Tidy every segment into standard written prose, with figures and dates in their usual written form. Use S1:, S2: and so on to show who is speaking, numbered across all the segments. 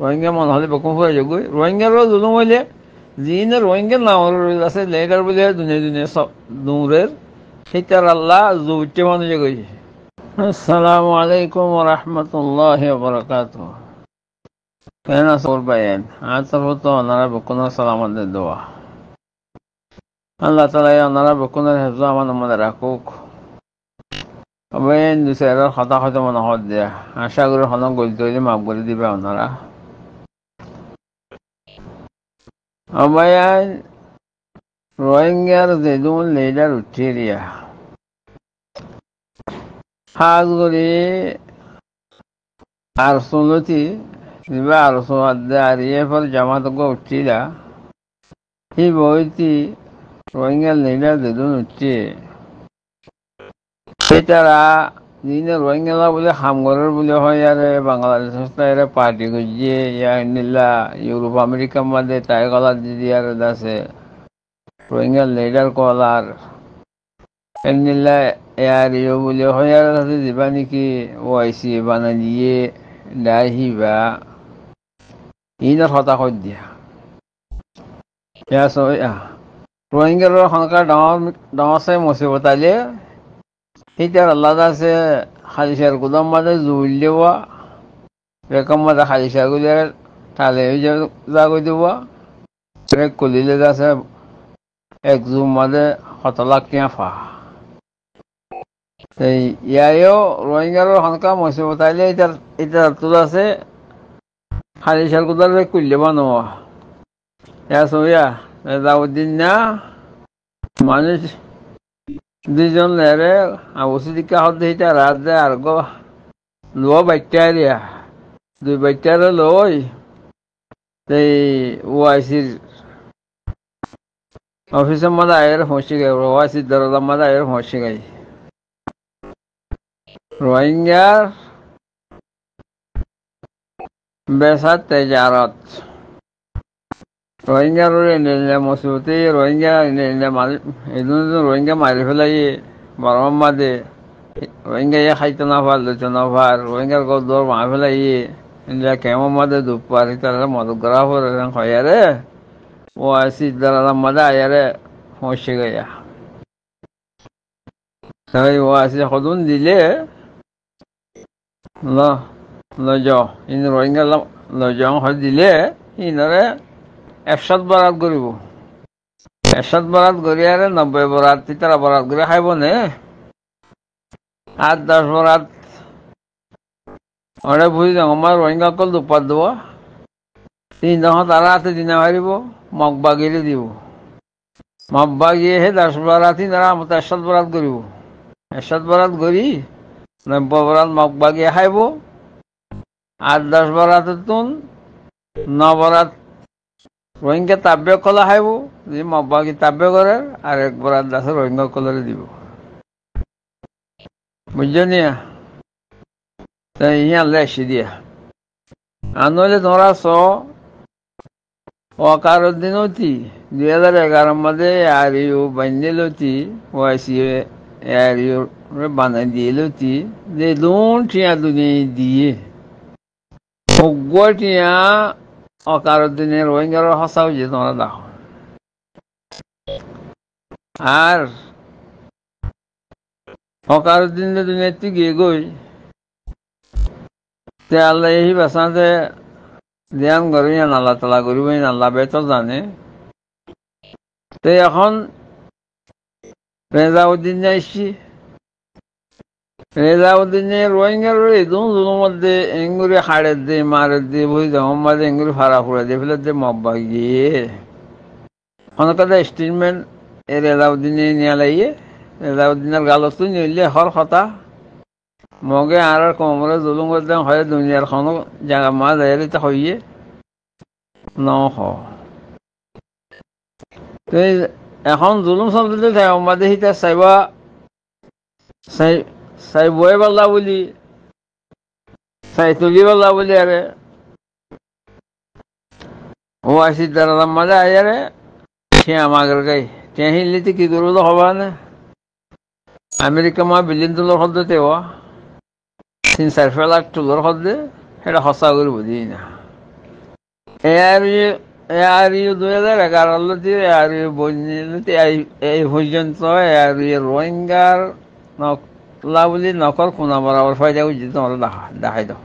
S1: রোহিঙ্গা মনে হলে বকুম হয়ে যাবো রোহিঙ্গারও জুলুম হইলে যিনি রোহিঙ্গা নামের আছে লেগার বলে দুনিয়া দুনিয়া সব দূরের সেটার আল্লাহ জুটে মানুষে গেছে। আসসালামু আলাইকুম রহমতুল্লাহ বরকাত। কেন সর বাইন আর তারপর তো ওনারা বকুনের সালামাদের দোয়া আল্লাহ তালা ওনারা বকুনের হেফজ আমার মনে রাখুক। অবৈন দুসেরার কথা হয়তো মনে হত দিয়া আশা করি হন গলিত হইলে মাফ করে দিবে ওনারা। অবৈন রোহিঙ্গার যেদুন লিডার উঠিয়ে দিয়া খাস করে আর শুনতি দিবা আর সোয়াদে আর ইয়ে পর জামাত উঠিলা হি বইতি রোহিঙ্গার লিডার যেদুন উঠছে সেটারা যিনি রোহিঙ্গা বলে হামগরের বলে হয় আর বাংলাদেশের পার্টি খুঁজিয়ে নিলা ইউরোপ আমেরিকার মধ্যে তাই গলা দিদি আর আছে রোহিঙ্গার লিডার কলার নিলা ইয়ার ইয়ে বলে হয় আর আছে দিবা নাকি ওয়াইসি বানা দিয়ে ডাহিবা ইনার হতা কর দিয়া রোহিঙ্গার সরকার ডাঙর ডাঙর চাই মুসিবত আলে সেইটার আল্লাহ আছে হালিশার গুদাম মাঝে জুইল দেওয়া এরকম মাঝে হালিশার গুলে ঠালে জাগই দেওয়া কলিলে আছে এক জুম মাঝে 7 লাখ টিয়া ফা ইয়ারেও রোহিঙ্গারও সরকার মুসিবত আইলে এটার তোর আছে হালিশার গুদার কুললে বানোয়া সইয়া দাউদ্দিন না মানুষ দুইজন লেরে আবসিকা হতে হিটা রাত দেয় আর গো লো বাচ্চারিয়া দুই বাচ্চারে লই সেই ওয়াইসির অফিসের মধ্যে আয়ের ফসি গাই ওয়াইসির দরজার মধ্যে আয়ের ফসি গাই রোহিঙ্গার বেসার তেজারত রোহিঙ্গার মুসিবতে রোহিঙ্গা রোহিঙ্গা মারি ফেলাই বারবার মাদে রোহিঙ্গা খাইতে না পার লইতে না পার রোহিঙ্গার গদর মারি ফেলাই কেমন মাদে দুপার তারা মদত করা হয়ারে ও আসি দাঁড়ালাম মাদে আয়ারে ফসে গাইয়া তাই ও আসি সদুন দিলে লজ ইন রোহিঙ্গা লজ দিলে ইনরে 100 বরাত করিব 100 বরাত করি আর 90 বরাত তারা বরাত করে খাইব নে 8-10 বরাত ওরা বুঝি যাও আমার রোহিঙ্গা কল দুপাত দেব 3 যখন তারা হাতে দিনা পারিব মগবা গিয়ে দিব মগবা গিয়ে হে 10 বরাতই তারা 100 বরাত করিব 100 বরাত করি 90 বরাত মগবা গিয়ে খাইব 8-10 বরাতের তুন 9 বরাত রোহিঙ্গা তাব্য কলা খাইব যে মব্বাগি তাব্য করে আর একবার দাসের রোহিঙ্গা কলারে দিব বুঝছো নিয়া তাই ইয়া লেসি দিয়া আনলে তোমরা অকারের দিন হতি 2011 মধ্যে আর ইউ বানিয়ে লতি ওয়াইসি আর ইউ বানাই দিয়ে লতি যে লোন টিয়া দুনিয়া দিয়ে টিয়া অকারের দিনে রোহিঙ্গার হসা হয়েছে তোমরা দেখো আর অকারের দিনে দুনিয়াতে গিয়ে গই তে আল্লাহ এই বাসাতে ধ্যান করি না আল্লাহ তালা করিব আল্লাহ বেতর জানে তো এখন রেজাউদ্দিন যাইছি রেজাউদ্দিনে রোহিঙ্গার দুর মধ্যে এঙ্গুরি হাড়ের দিয়ে মারের দিয়ে বই যাও মাঝে এঙ্গুরি ফাড়া ফুড়া দিয়ে ফেলে দিয়ে মব্বা গিয়ে অনেকটা স্টেটমেন্ট এ রেজাউদ্দিনে নিয়ে লাইয়ে রেজাউদ্দিনের গালতো নিলে হর কথা মগে আর কোমরে জুলুম করতে হয় দুনিয়ার কোনো জায়গা মা যাইতে হইয়ে ন এখন জুলুম চলতে থাকে আমাদের হিতা চাইবা চাই বয়ে পাল্লা বলি চাই তুলি পাল্লা বলি আরে ও আসি দাঁড়ালাম মাঝে আয়ারে সে আমাদের গাই তে হিললিতে কি করবো তো হবা না আমেরিকা মা বিলিয়ন ডলার হদ্দে তেওয়া 3-4 লাখ ডলার হদ্দে সেটা হসা করে বুঝি না এআরইউ 2011 এআরইউ বইতে এই পর্যন্ত এআরইউ রোহিঙ্গার নকলা বুলি নকল কোনা বরাবর ফায়দা করছি তোমার দেখাই দাও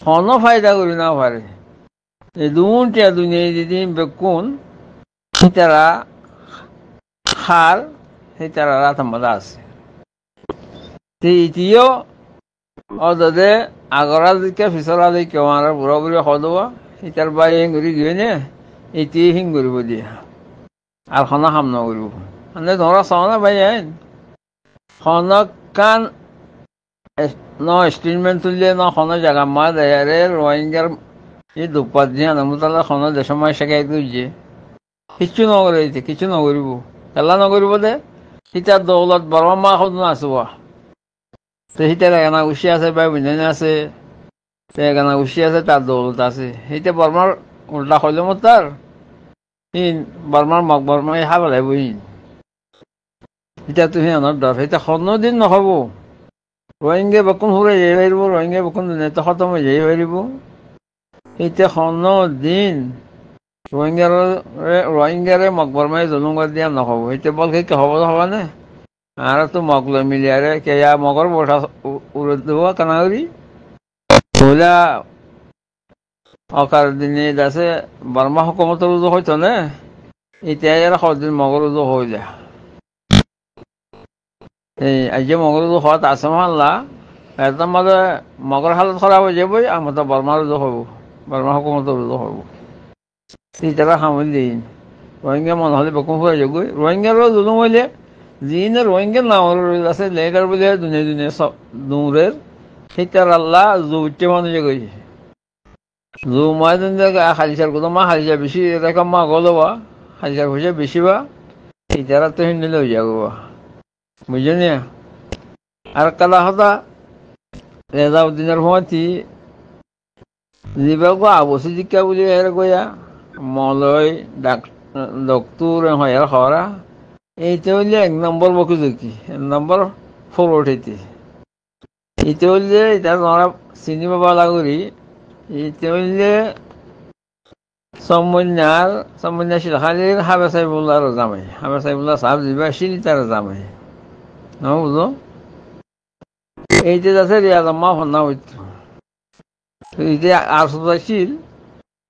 S1: কোনো ফায়দা করি না পারে এই দুটা দুনিয়ায় যদি বেকুন তারা হার সেই তারা রাত মজা আছে ইতিও অদে আগরা দিকে ফিসলা দিকে আমার বুড়া বুড়ি সদোয়া ইতার বাই হিঙ্গুৰি গিয়ে নে এতিয়াই হিং কৰিব দিয়ে আৰু খানা খাম নকৰিব মানে ধৰা চাওঁ না বাই খনক কাণ ন ষ্টেটমেণ্ট তুলিলে ন খনৰ জেগা মা দেয়াৰে রোহিঙ্গার এই দুপাত দিয়ে নামতালা খনৰ দেশমাই শেখাই দিয়ে কিচ্ছু নকৰে এতিয়া কিচ্ছু নকৰিব খেলা নকৰিব দে সীতাৰ দৌলত বৰ্মা মা সদ নাচোৱা সীতাৰ এনা উচি আছে বা বিনানি আছে এখানে উচি আছে তার দৌলত আছে সেইটা বর্মার উল্টা হইল মত তার বর্মার মগ বর্মাই হাব লাগব এটা তো সিহঁতৰ ডৰ সেইটা কোনোদিন নহব রোহিঙ্গা বকুন হুরে যাই পারিব রোহিঙ্গা বকুন দুনিয়াতে খতম হয়ে যাই পারিব সেইটা কোনোদিন রোহিঙ্গারে মগ বর্মাই জুলুম করে দিয়া নহব সেইটা বল সেই হব হবানে আর তো মগ লৈ মিলি আরে কে মগর বঠা উড়ে দেব কানাগরি ওলা অকার দিনে আছে বর্মা হুকুমতের উজু হইতো না এতিয়া এর কদিন মগর উজু হয়ে যায় এই আজ মগর উজু হওয়াত আছে মাল্লা একদম মাঝে মগর হালত খারাপ হয়ে যাবই আমার তো বর্মার উজু হব বর্মা হুকুমতের উজু হব তারা সামল দিন রোহিঙ্গা মনে হলে বেকুম হয়ে যাবো রোহিঙ্গারও জুলুম হইলে যিনি রোহিঙ্গার নাম আছে লেগার বলে দুনিয়া দুনিয়া সব দূরের সেইটার আল্লাহ জুটে মানুষে গেছে জু মাই হালিচার কোথাও মা হালিচা বেশি এরকম মা গলো বা হালিচার পয়সা বেশি বা সেইটারা তো হিন্দি লই যাবো বা বুঝলি আর কালা হতা রেজাউদ্দিনের সময়টি যিবাকো আবসি জিকা বুলি এর গয়া মলয় ডক্টর হয় হরা এইটা হইলে 1 নম্বর বকি জুকি 1 নম্বর ফোর উঠাইতে এইটা হইলে এটা নরা চিনি পাবা লাগরি এইটা হইলে সমন্যার শিলখালির হাবে সাইবুল্লাহ জামাই হাবে সাইবুল্লাহ সাহেব যিবা শিলি তার জামাই ন বুঝো এইটা আছে রিয়াজম্মা ফন্না হইত এইটা আরসুদা শিল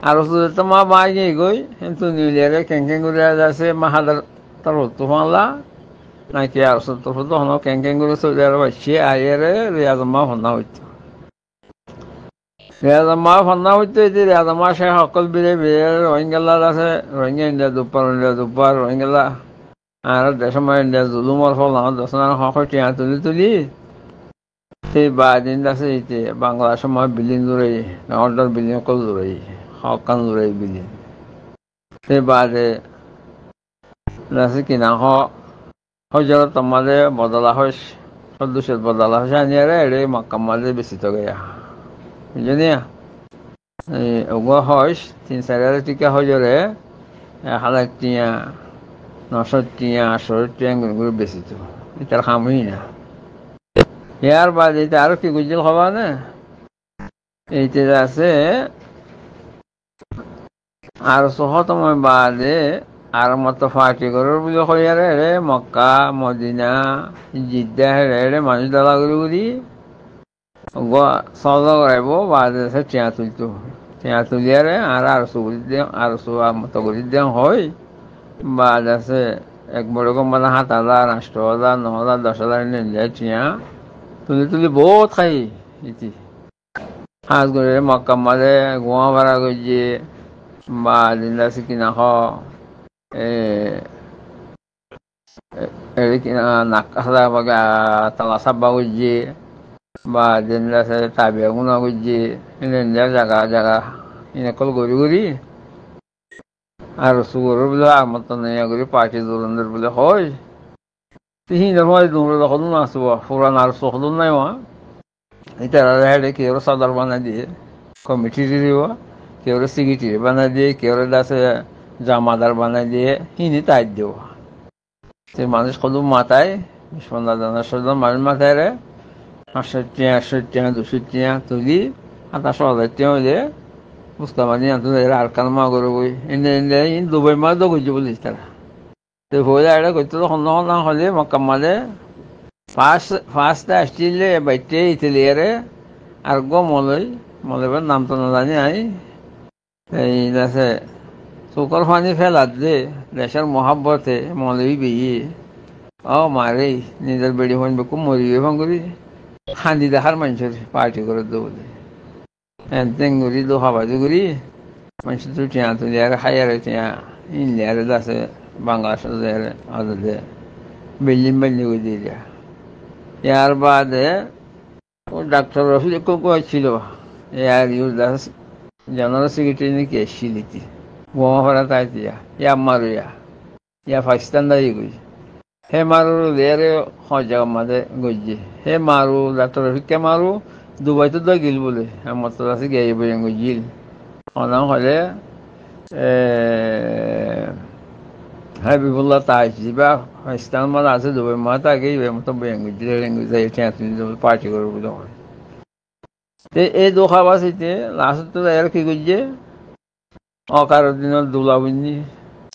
S1: আরসুদা তো মা বাই গই কিন্তু নিউলিয়ারে কেঙ্কেং করে আছে মাহাদার তার হতো ফানলা নাকি আরসুদ তো হতো হন কেঙ্কেং করে চলে আর বাচ্চি আইয়ারে রিয়াজম্মা ফন্না হইত রেজামা ফান্না হইতে রেজামা সে সকল বিরে বিরে রোহিঙ্গালার আছে রোহিঙ্গা ইন্ডিয়া দুপার রোহিঙ্গালা আর দেশমা ইন্ডিয়া জুলুমর ফল আমার দশনার টিয়া তুলি সেই বাদিন আছে ইতে বাংলা সময় বিল্ডিং জুড়ে অর্ডার বিল্ডিং কল জুড়ে হকান জুড়ে বিল্ডিং সেই বাদে আছে কিনা হজরত তোমাদের বদলা হয় সদস্যের বদলা হয়েছে আনিয়ারে এড়ে মাক্কা মাঝে বেশি তো গেয়া বুঝলি ওগো হস 3-4 টিকা হজরে 1000 টিয়া 900 টিয়া 800 টিয়া গুলো বেশি তো এটার খামই না ইয়ার বাদে আর কি গুজল হবা না এইটা আছে আর সহতময় বাদে আর মতো ফাটি করার বলে কইয়ারে রে মক্কা মদিনা জিদ্দা রে মানুষ দালা করি সৌদা করাইব বাদে আছে টিয়া তুলতো টিয়া তুলিয়ারে আরশো মতো করে দেওয়া হয় বাদ আছে এক বড় মানে 7,000 8,000 9,000 10,000 নিয়ে টিয়া তুলি বহুত খাই ইতি হাঁস করে মক্কা মাঝে গোয়া ভাড়া করছে বা দিনদা কিনা কিনা নাকা তালা চাব্বা করছে বা দিনদা তাবিয়া গুণা করছে জায়গা এনেকল করি আর সুগরের বলে আমত নেয়া করি পার্টি দোলনের বলে হয় সিহিনের সময় দৌড়ে দখল না আসবো পুরান আর চখল নাই এটা হেডে কেউ সদর বানাই দিয়ে কমিটি দিব কেউ সিকিটিরি বানাই দিয়ে কেউ আছে জামাদার বানাই দিয়ে হিনি তাই দিব সে মানুষ কত মাথায় 15,000 মানুষ মাথায় রে 500 টিয়া 100 টিয়া 200 টিয়া তুলি 27,000 টিয়া হইলে Bustamani antu era arkan ma goro boi inde in Dubai ma do guju boli tara te hoya era goito do honno na hole makamale fast astile baite itliere argo moloi ben নাম তো না জানি I এই আছে চোখৰ পানী ফেলাত যে দেশৰ মহাব্বতে মলবি বিয়ে মারে নিজের বেড়ি হইন বেকু মরিবে ভাঙরি খান্দি দেখার মানুষের পার্টি করে দৌড়ে তেঙ্গুরি দো হাবাজু করি মানুষ তো টিয়া তুলি আর খাইয়ার টিয়া ইন্ডিয়ার আছে বাংলাদেশের আদে বিল্ডিং বিল্ডিং করে দিয়ে ইয়ার বাদে ও ডাক্তার রফিক ছিল ইয়ার ইউজ জেনারেল সেক্রেটারি নাকি এসছিলিতি বোমা ফেরা তাই দিয়া ইয়া মারুয়া ইয়া পাকিস্তান দাঁড়িয়ে গই হে মারু লেয়ারে জায়গা মাঝে গজ্জে হে মারু ডাক্তার রফিককে মারু দুবাইতে তো গিল বলে আমার তো আছে গিয়ে বইয়া গজিল অনাম হলে হাবিবুল্লাহ তাই বা পাকিস্তান মাঝে আছে দুবাই মা তাকে মতো বইয়া গজিল পার্টি করবো বলে এই দোকাবাস হইতে লাস্ট তো এর কি গজ্জে অকার দিনের দোলা বুঝনি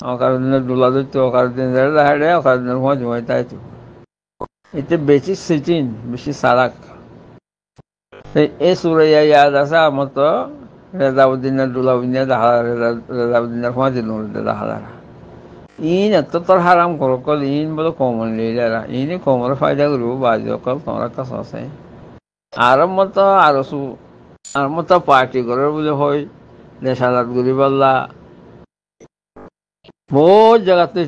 S1: অকার দিনের দোলা ধরতে অকার দিনের হাড়ে অকার দিনের সময় জমাই তাই তো এতে বেশি সিটিন বেশি সারাক এই সুরাইয়া ইয়াদ আছে আমার তো রেজাউদ্দিনের দোলা বুঝনিয়া দেখা রেজাউদ্দিনের সময় দিন দেখা দাঁড়া ইন এত তোর হারাম করো কল ইন বলে কমন লিয়ে ইনে কমর ফায়দা করবো বাজি অকল তোমার কাছে আছে আর মতো পার্টি করে বলে হয় দেশ আলাদ করি পাল্লা বহুত জায়গাতে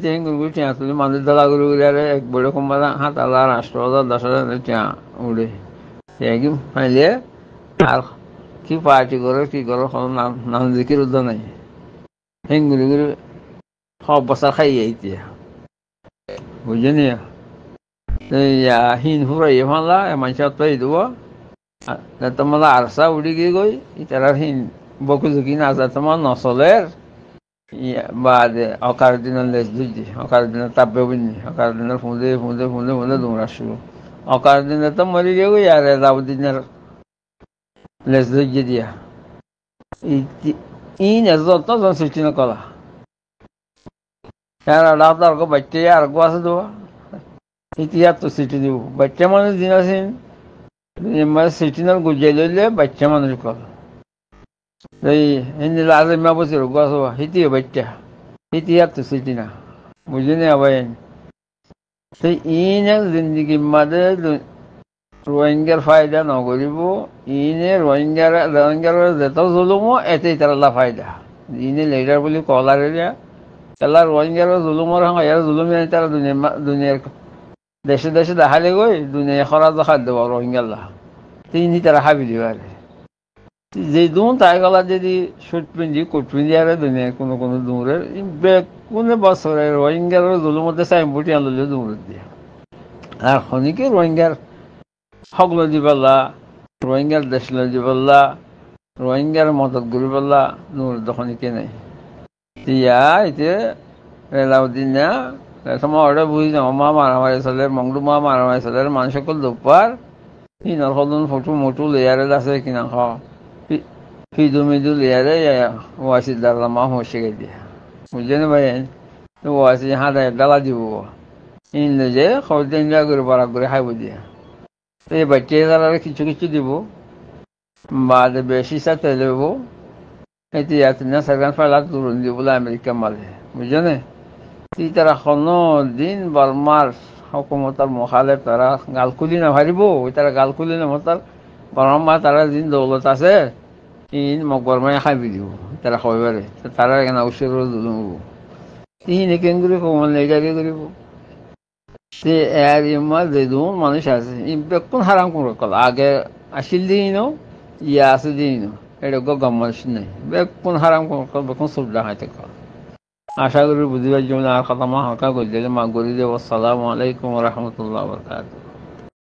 S1: টিয়া তুলি মানুষ দালা করে উড়ে এক বড় কোম্পানি 7,000 8,000 10,000 টিয়া উড়ে কি ফাইলে আর কি পার্টি করে কি করো নাম জিকির উদ্যোগ নাই হেঙ্গুলি করে সব বছর খাই এতিয়া বুঝলি হিন ফুরাই ফানলা মানুষের তো দিব তোমার আরসা উড়ি গিয়ে গই ইতার হিন বকু ঝুঁকি না যা তোমার নচলের বাদে অকার দিনের লেজ ধুইছি অকার দিনের তাপে বুঝনি অকার দিনের ফুঁদে ফুঁদে ফুঁদে ফুঁদে দৌড়াচ্ছিল অকার দিনে তো মরি গিয়ে গই আর রাউদ্দিনের লেজ ধুইছে দিয়া ইন যত জন সৃষ্টি নকলা আর বাচ্চা আর গো আছে দেওয়া ইতিহাস তো সিটি দিব বাচ্চা মানুষ দিন আছেন সিটিনার গুজাই লইলে বাচ্চা মানুষ কল এই হিন্দি লাজে মা বসে গাছ হিতিয়ে বাচ্চা ইতিহাস তো সিটি না বুঝলি আবার সেই ইনে জিন্দগি মাঝে রোহিঙ্গার ফায়দা নকরিব ইনে রোহিঙ্গার যেত জুলুমো এতেই তারা ফায়দা ইনে লিডার বুলি কলারে তারা রোহিঙ্গার জুলুমর ইয়ার জুলুম তারা দুনিয়ার দেশে দেশে দেখালে গই দুনিয়া খরাজ খাদ্য দেব রোহিঙ্গাল্লা তিনি তারা হাবি দিবারে যে দুন তাই গলা যদি সুট পিঞ্জি কোট পিঞ্জি আর দুনিয়ার কোনো কোনো দূরের কোনো বছরে রোহিঙ্গার জুলুমতে সাইনবোর্ড আনলে দূর দিয়ে আর খনিকে রোহিঙ্গার হকলো দিবাল্লা রোহিঙ্গার দেশলে দিবাল্লা রোহিঙ্গার মদত করিবাল্লা দূর দখনিকে নেই ইয়া এতে রেলাউদ্দিন না তোমার ওটা বুঝি না মা মারামারি চলে মংডু মা মারামারি চলে মানুষ সকল দুপার ইনার সদন ফটো মটো লেয়ারে আছে কিনা ফিদু মিদু লেয়ারে ওয়াসি দাঁড়া মা হসে গে দিয়া বুঝলেন ভাই ওয়াসি হাতে ডালা দিব ইনলে যে খবর ইন্ডিয়া করে বারাক করে খাইব দিয়া তো এই বাচ্চা তারা কিছু কিছু দিব বাদে বেশি সাথে দেবো এটি না সরকার ফেলা তুরুন দিব বলে আমেরিকা মালে বুঝলেন তারা কোনো দিন বর্মার হকুমতার মোখালেফ তারা গালকুলি না ভারিব তারা গালকুলি না তার বর্মা তারা দিন দৌলত আছে ইন মোক বর্মায় খাবি দিব তারা খাইবারে তারা কেন উচিত দুলুম ইনে কেঙ্গুরি কমল লেগারি করিব সে এর ইমার যেদুন মানুষ আছে ই বেকুন হারাম করে কল আগে আসিল দিন ইয়া আছে দিন এটা গম্মাস নাই বেকুন হারাম করে কল বেকুন সুবিধা খাইতে কল আশা করি বুঝিবার জন্য আর কথা মা হাঁকা করে দিলে মা গরি দেব আসসালামু আলাইকুম রহমতুল্লাহ বরকাতুহ